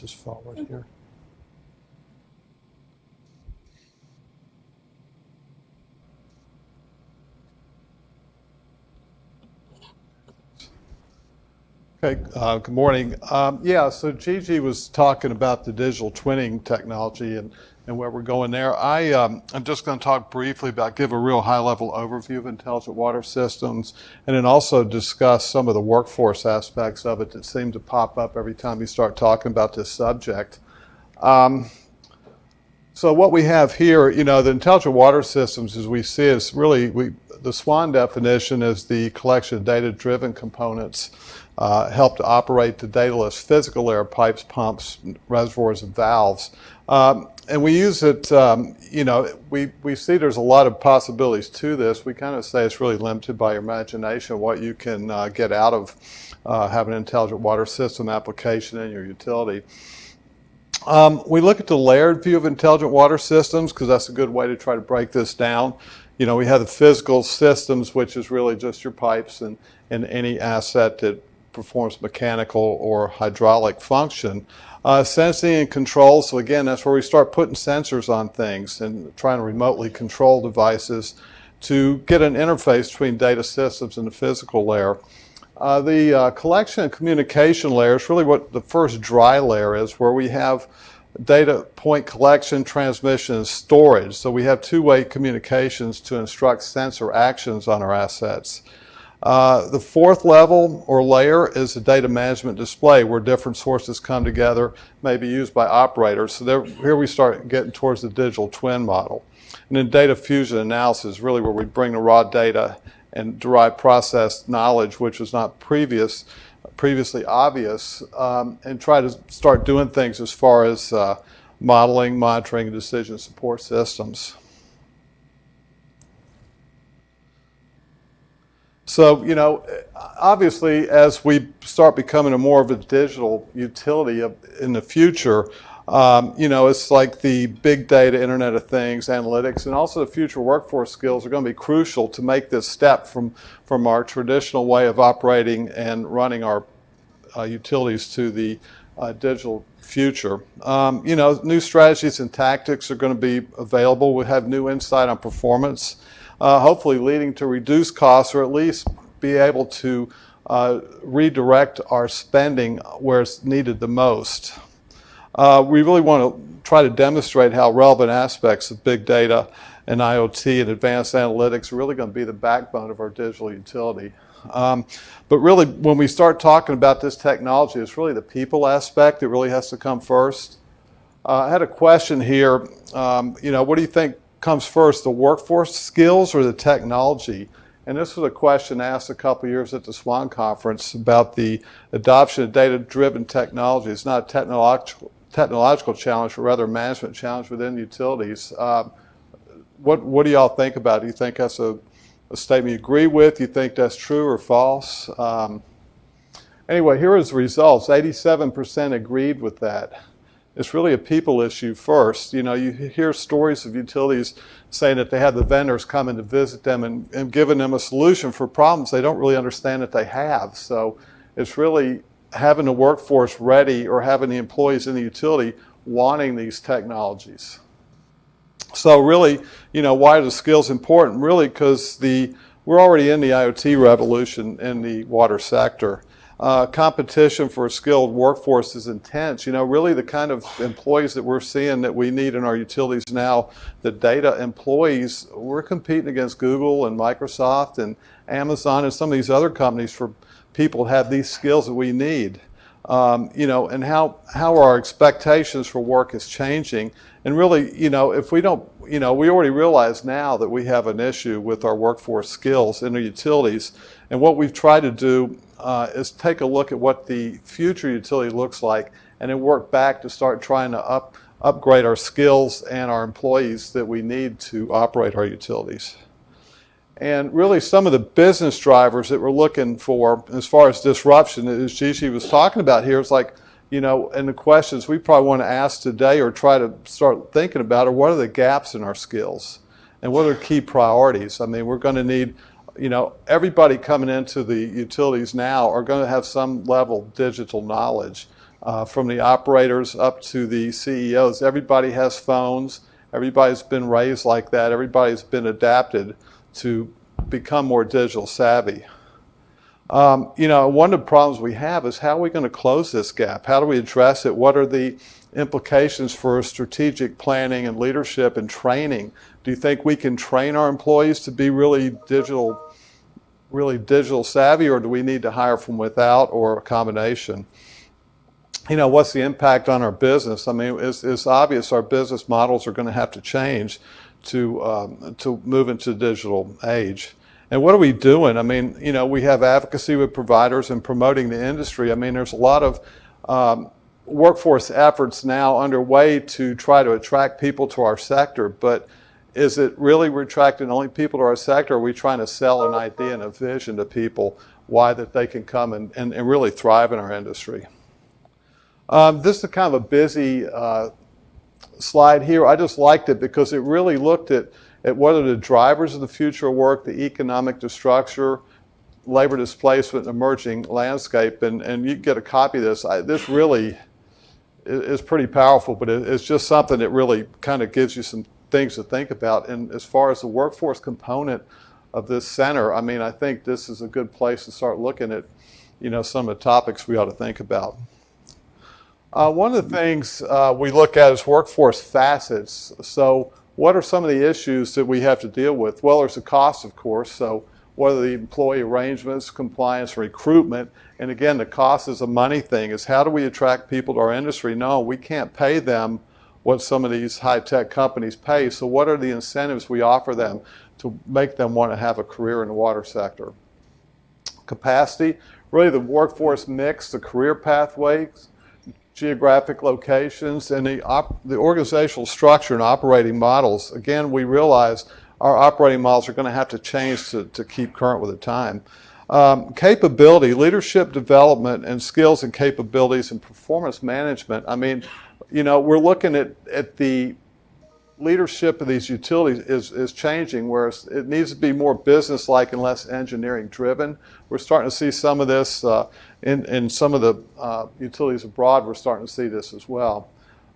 This is forward here. Okay, good morning. So Gigi was talking about the digital twinning technology and where we're going there. I'm just going to talk briefly about, give a real high-level overview of intelligent water systems, and then also discuss some of the workforce aspects of it that seem to pop up every time you start talking about this subject. So what we have here, the intelligent water systems, as we see, is really, the SWAN definition is the collection of data-driven components help to operate the dataless physical layer, pipes, pumps, reservoirs, and valves. And we use it, we see there's a lot of possibilities to this. We kind of say it's really limited by your imagination, what you can get out of having an intelligent water system application in your utility. We look at the layered view of intelligent water systems because that's a good way to try to break this down. We have the physical systems, which is really just your pipes and any asset that performs mechanical or hydraulic function. Sensing and control, so again, that's where we start putting sensors on things and trying to remotely control devices to get an interface between data systems and the physical layer. The collection and communication layer is really what the first dry layer is, where we have data point collection, transmission, and storage. So we have two-way communications to instruct sensor actions on our assets. The fourth level or layer is the data management display, where different sources come together, may be used by operators. So here we start getting towards the digital twin model. And then data fusion analysis is really where we bring the raw data and derive process knowledge, which was not previously obvious, and try to start doing things as far as modeling, monitoring, and decision support systems. So, obviously, as we start becoming more of a digital utility in the future, it's like the big data, Internet of Things, analytics, and also the future workforce skills are going to be crucial to make this step from our traditional way of operating and running our utilities to the digital future. New strategies and tactics are going to be available. We have new insight on performance, hopefully leading to reduced costs, or at least be able to redirect our spending where it's needed the most. We really want to try to demonstrate how relevant aspects of big data and IoT and advanced analytics are really going to be the backbone of our digital utility. But really, when we start talking about this technology, it's really the people aspect that really has to come first. I had a question here. What do you think comes first, the workforce skills or the technology? And this was a question asked a couple of years at the SWAN conference about the adoption of data-driven technology. It's not a technological challenge, but rather a management challenge within utilities. What do y'all think about it? Do you think that's a statement you agree with? Do you think that's true or false? Anyway, here is the results. 87% agreed with that. It's really a people issue first. You hear stories of utilities saying that they have the vendors coming to visit them and giving them a solution for problems they don't really understand that they have. So it's really having the workforce ready, or having the employees in the utility wanting these technologies. So really, why are the skills important? Really, because we're already in the IoT revolution in the water sector. Competition for a skilled workforce is intense. Really the kind of employees that we're seeing that we need in our utilities now, the data employees, we're competing against Google and Microsoft and Amazon and some of these other companies for people to have these skills that we need. And how our expectations for work is changing. And really, if we don't, we already realize now that we have an issue with our workforce skills in the utilities. And what we've tried to do is take a look at what the future utility looks like, and then work back to start trying to upgrade our skills and our employees that we need to operate our utilities. And really some of the business drivers that we're looking for as far as disruption, as Gigi was talking about here, is like, and the questions we probably want to ask today or try to start thinking about are, what are the gaps in our skills? And what are key priorities? I mean, we're going to need, everybody coming into the utilities now are going to have some level of digital knowledge. from the operators up to the CEOs. Everybody has phones. Everybody's been raised like that. Everybody's been adapted to become more digital savvy. One of the problems we have is how are we going to close this gap? How do we address it? What are the implications for strategic planning and leadership and training? Do you think we can train our employees to be really digital savvy, or do we need to hire from without, or a combination? What's the impact on our business? I mean, it's obvious our business models are going to have to change to move into the digital age. And what are we doing? I mean, we have advocacy with providers and promoting the industry. I mean, there's a lot of workforce efforts now underway to try to attract people to our sector, but is it really we're attracting only people to our sector, or are we trying to sell an idea and a vision to people why that they can come and really thrive in our industry? This is kind of a busy slide here. I just liked it because it really looked at what are the drivers of the future of work, the economic destruction, labor displacement, emerging landscape, and you can get a copy of this. This really is pretty powerful, but it's just something that really kind of gives you some things to think about. And as far as the workforce component of this center, I mean, I think this is a good place to start looking at, some of the topics we ought to think about. One of the things we look at is workforce facets. So what are some of the issues that we have to deal with? Well, there's the cost, of course. So what are the employee arrangements, compliance, recruitment? And again, the cost is a money thing, is how do we attract people to our industry? No, we can't pay them what some of these high-tech companies pay. So what are the incentives we offer them to make them want to have a career in the water sector? Capacity, really the workforce mix, the career pathways, geographic locations, and the organizational structure and operating models. Again, we realize our operating models are going to have to change to keep current with the time. Capability, leadership development, and skills and capabilities and performance management. I mean, we're looking at the leadership of these utilities is changing, whereas it needs to be more business-like and less engineering-driven. We're starting to see some of this in some of the utilities abroad. We're starting to see this as well.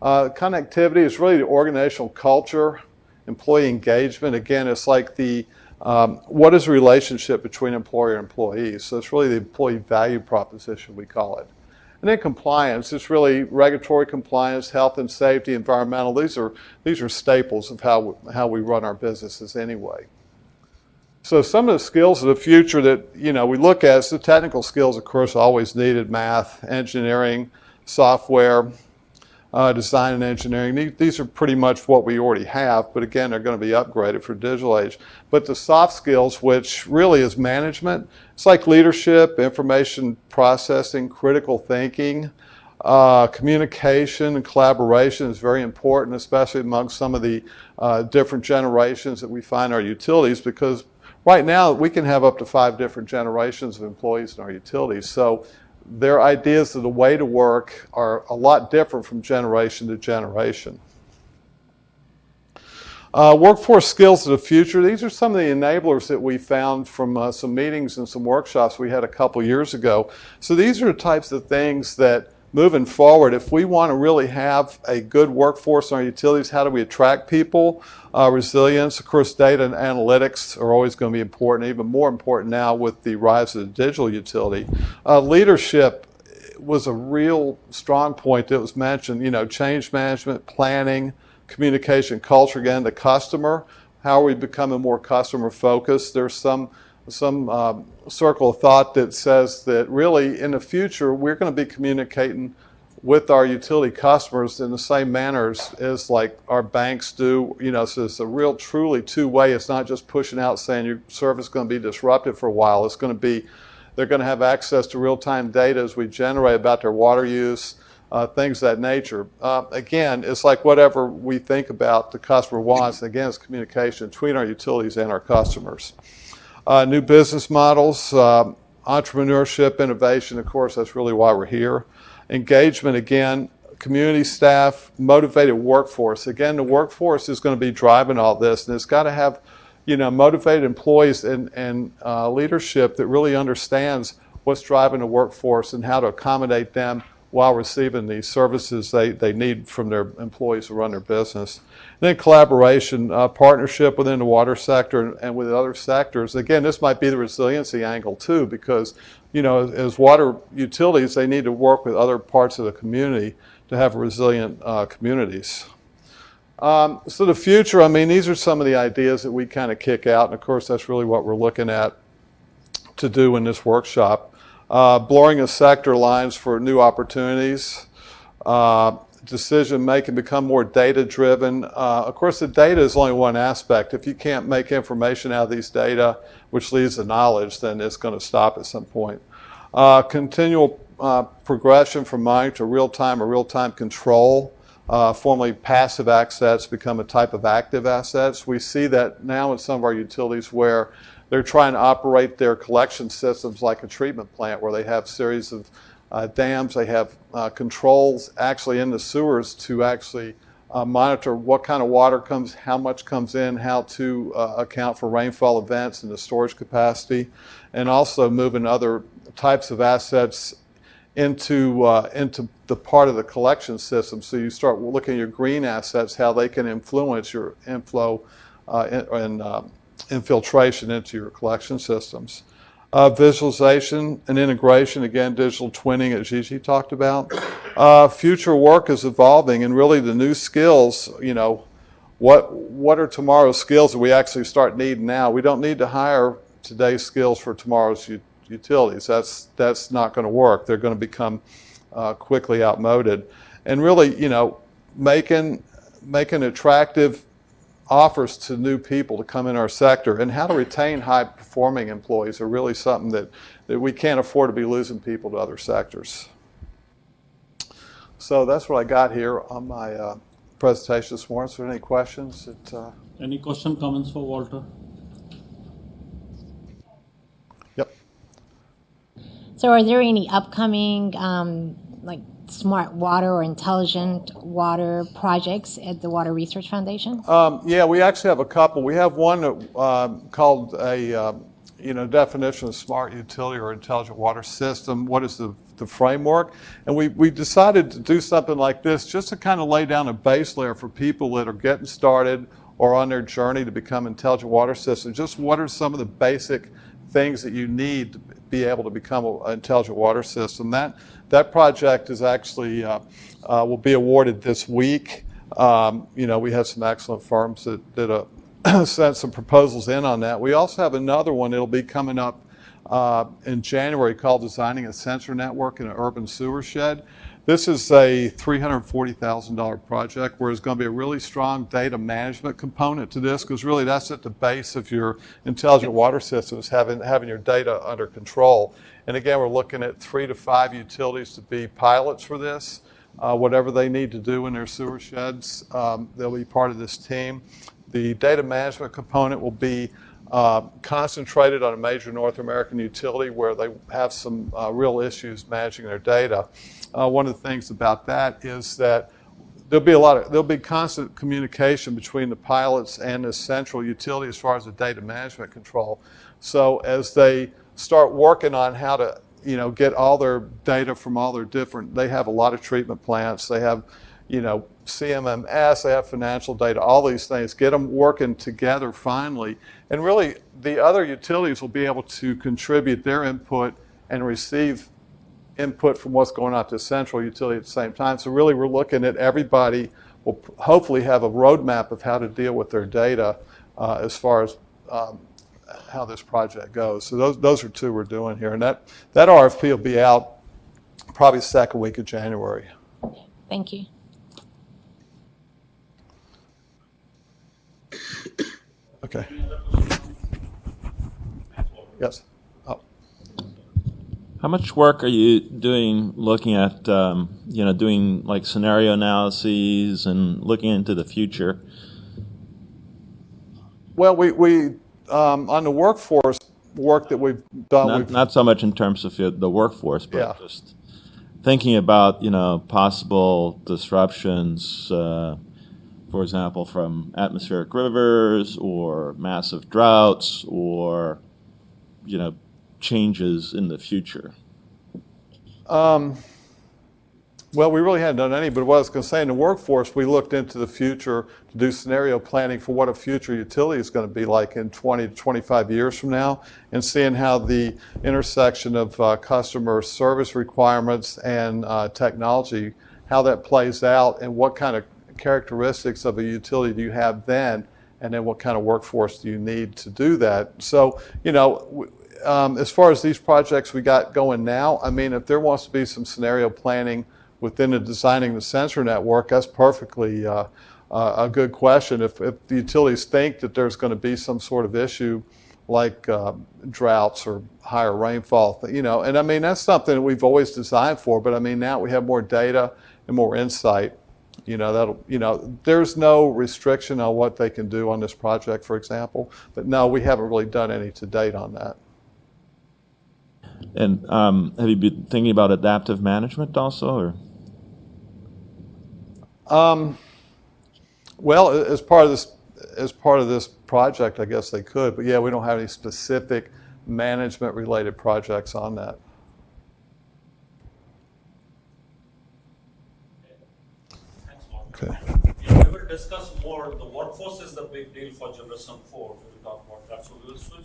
Connectivity is really the organizational culture, employee engagement. Again, it's like what is the relationship between employer and employees? So it's really the employee value proposition, we call it. And then compliance, it's really regulatory compliance, health and safety, environmental. These are staples of how we run our businesses anyway. So some of the skills of the future that we look at is the technical skills, of course, always needed: math, engineering, software, design and engineering. These are pretty much what we already have, but again, they're going to be upgraded for digital age. But the soft skills, which really is management, it's like leadership, information processing, critical thinking, communication and collaboration is very important, especially among some of the different generations that we find in our utilities, because right now we can have up to 5 different generations of employees in our utilities. So their ideas of the way to work are a lot different from generation to generation. Workforce skills of the future. These are some of the enablers that we found from some meetings and some workshops we had a couple years ago. So these are the types of things that moving forward, if we want to really have a good workforce in our utilities, how do we attract people? Resilience, of course, data and analytics are always going to be important, even more important now with the rise of the digital utility. Leadership was a real strong point that was mentioned, change management, planning, communication, culture, again, the customer. How are we becoming more customer focused? There's some circle of thought that says that really in the future we're going to be communicating with our utility customers in the same manner as like our banks do. So it's a real truly two-way. It's not just pushing out saying your service is going to be disrupted for a while. It's going to be, they're going to have access to real-time data as we generate about their water use, things of that nature. Again, it's like whatever we think about the customer wants. Again, it's communication between our utilities and our customers. New business models, entrepreneurship, innovation, of course, that's really why we're here. Engagement, again, community staff, motivated workforce. Again, the workforce is going to be driving all this, and it's got to have, motivated employees and leadership that really understands what's driving the workforce and how to accommodate them while receiving the services they need from their employees to run their business. And then collaboration, partnership within the water sector and with other sectors. Again, this might be the resiliency angle too, because as water utilities, they need to work with other parts of the community to have resilient communities. So the future, I mean, these are some of the ideas that we kind of kick out, and of course that's really what we're looking at to do in this workshop. Blurring of sector lines for new opportunities, decision making become more data driven. Of course the data is only one aspect. If you can't make information out of these data, which leads to knowledge, then it's going to stop at some point. Continual progression from monitoring to real-time or real-time control. Formerly passive assets become a type of active assets. We see that now in some of our utilities where they're trying to operate their collection systems like a treatment plant, where they have series of dams, they have controls actually in the sewers to actually monitor what kind of water comes, how much comes in, how to account for rainfall events and the storage capacity, and also moving other types of assets into the part of the collection system. So you start looking at your green assets, how they can influence your inflow and infiltration into your collection systems. Visualization and integration, again, digital twinning that Gigi talked about. Future work is evolving, and really the new skills, what are tomorrow's skills that we actually start needing now? We don't need to hire today's skills for tomorrow's utilities. That's not going to work. They're going to become quickly outmoded. And really, making attractive offers to new people to come in our sector, and how to retain high-performing employees are really something that we can't afford to be losing people to other sectors. So that's what I got here on my presentation this morning. So any questions? Any question, comments for Walter? Yep. So are there any upcoming smart water or intelligent water projects at the Water Research Foundation? Yeah, we actually have a couple. We have one called a definition of smart utility or intelligent water system. What is the framework? And we decided to do something like this just to kind of lay down a base layer for people that are getting started or on their journey to become intelligent water systems. Just what are some of the basic things that you need to be able to become an intelligent water system. That project is actually will be awarded this week. We have some excellent firms that sent some proposals in on that. We also have another one that'll be coming up in January called Designing a Sensor Network in an Urban Sewer Shed. This is a $340,000 project where there's going to be a really strong data management component to this, because really that's at the base of your intelligent water systems, having your data under control. And again, we're looking at 3 to 5 utilities to be pilots for this. Whatever they need to do in their sewer sheds, they'll be part of this team. The data management component will be concentrated on a major North American utility where they have some real issues managing their data. One of the things about that is that there'll be constant communication between the pilots and the central utility as far as the data management control. So as they start working on how to get all their data from all their different, they have a lot of treatment plants, they have CMMS, they have financial data, all these things, get them working together finally. And really, the other utilities will be able to contribute their input and receive input from what's going on at the central utility at the same time. So really, we're looking at everybody will hopefully have a roadmap of how to deal with their data as far as how this project goes. So those are two we're doing here. And that RFP will be out probably the second week of January. Thank you. Okay. Yes. Oh. How much work are you doing looking at, doing like scenario analyses and looking into the future? Well, we on the workforce work that we've done. Not so much in terms of the workforce, but just thinking about, possible disruptions, for example, from atmospheric rivers or massive droughts or, changes in the future. Well, we really hadn't done any, but what I was going to say, in the workforce, we looked into the future to do scenario planning for what a future utility is going to be like in 20 to 25 years from now, and seeing how the intersection of customer service requirements and technology, how that plays out, and what kind of characteristics of a utility do you have then, and then what kind of workforce do you need to do that. So, as far as these projects we got going now, I mean, if there wants to be some scenario planning within the designing the sensor network, that's perfectly a good question. If the utilities think that there's going to be some sort of issue like droughts or higher rainfall, and I mean, that's something that we've always designed for, but I mean, now we have more data and more insight. There's no restriction on what they can do on this project, for example, but no, we haven't really done any to date on that. And have you been thinking about adaptive management also, or? Well, as part of this project, I guess they could, but yeah, we don't have any specific management-related projects on that. Thanks, Walter. Okay. Yeah, we will discuss more. The workforce is the big deal for Generation 4. We will talk about that. So we will switch